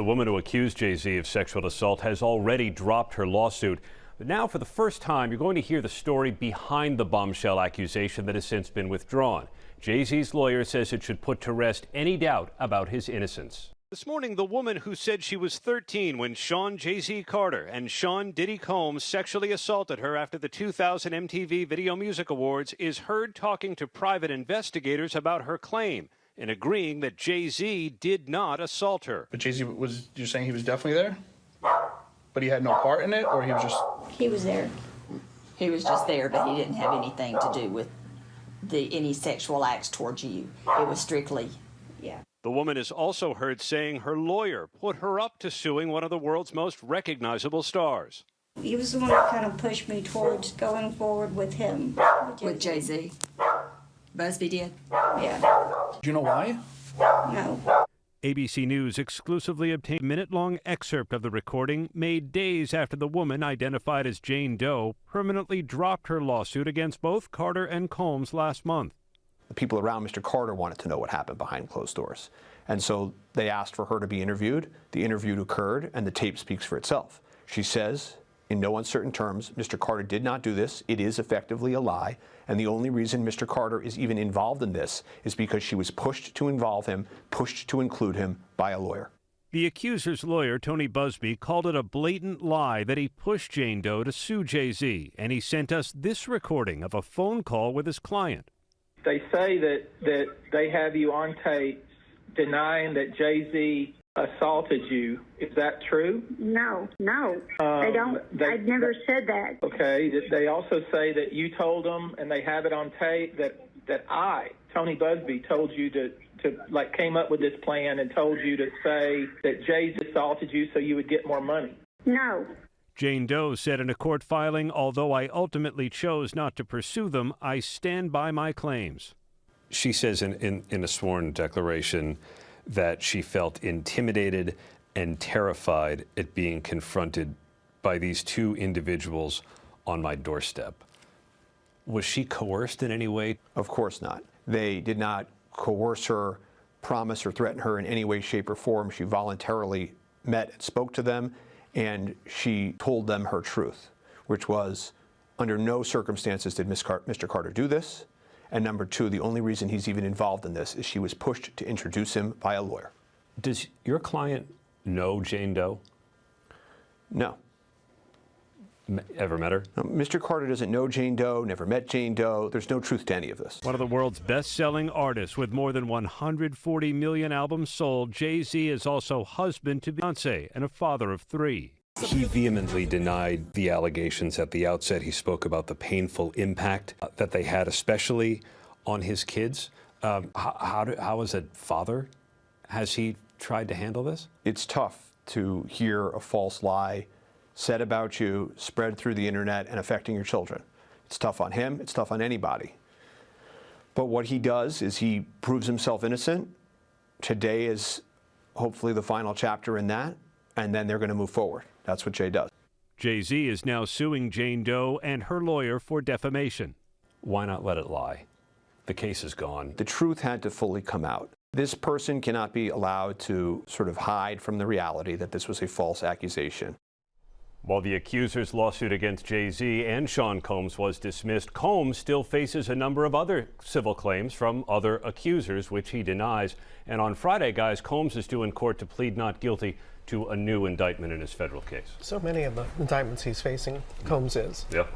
The woman who accused Jay-Z of sexual assault has already dropped her lawsuit. But now, for the first time, you're going to hear the story behind the bombshell accusation that has since been withdrawn. Jay-Z's lawyer says it should put to rest any doubt about his innocence. This morning, the woman who said she was 13 when Sean Jay-Z Carter and Sean Diddy Combs sexually assaulted her after the 2000 MTV Video Music Awards is heard talking to private investigators about her claim and agreeing that Jay-Z did not assault her. But Jay-Z you're saying he was definitely there? But he had no part in it, or he was just... He was there. He was just there, but he didn't have anything to do with any sexual acts towards you. It was strictly... Yeah. The woman is also heard saying her lawyer put her up to suing one of the world's most recognizable stars. He was the one that kind of pushed me towards going forward with him. With Jay-Z? Buzbee did? Yeah. Do you know why? No. ABC News exclusively obtained a minute-long excerpt of the recording made days after the woman, identified as Jane Doe, permanently dropped her lawsuit against both Carter and Combs last month. The people around Mr. Carter wanted to know what happened behind closed doors. And so they asked for her to be interviewed. The interview occurred, and the tape speaks for itself. She says, in no uncertain terms, Mr. Carter did not do this. It is effectively a lie. And the only reason Mr. Carter is even involved in this is because she was pushed to involve him, pushed to include him by a lawyer. The accuser's lawyer, Tony Buzbee, called it a blatant lie that he pushed Jane Doe to sue Jay-Z. And he sent us this recording of a phone call with his client. They say that they have you on tape denying that Jay-Z assaulted you. Is that true? No, they don't. I've never said that. Okay. They also say that you told them, and they have it on tape, that I, Tony Buzbee, told you to came up with this plan and told you to say that Jay-Z assaulted you so you would get more money. No. Jane Doe said in a court filing, although I ultimately chose not to pursue them, I stand by my claims. She says in a sworn declaration that she felt intimidated and terrified at being confronted by these two individuals on my doorstep. Was she coerced in any way? Of course not. They did not coerce her, promise or threaten her in any way, shape, or form. She voluntarily met and spoke to them, and she told them her truth, which was, under no circumstances did Mr. Carter do this. And number two, the only reason he's even involved in this is she was pushed to introduce him by a lawyer. Does your client know Jane Doe? No. Ever met her? No, Mr. Carter doesn't know Jane Doe, never met Jane Doe. There's no truth to any of this. One of the world's best-selling artists with more than 140 million albums sold, Jay-Z is also husband to Beyonce and a father of 3. He vehemently denied the allegations at the outset. He spoke about the painful impact that they had, especially on his kids. How as a father, has he tried to handle this? It's tough to hear a false lie said about you, spread through the internet, and affecting your children. It's tough on him. It's tough on anybody. But what he does is he proves himself innocent. Today is hopefully the final chapter in that, and then they're going to move forward. That's what Jay does. Jay-Z is now suing Jane Doe and her lawyer for defamation. Why not let it lie? The case is gone. The truth had to fully come out. This person cannot be allowed to sort of hide from the reality that this was a false accusation. While the accuser's lawsuit against Jay-Z and Sean Combs was dismissed, Combs still faces a number of other civil claims from other accusers, which he denies. And on Friday, guys, Combs is due in court to plead not guilty to a new indictment in his federal case. So many of the indictments he's facing, Combs is. Yep.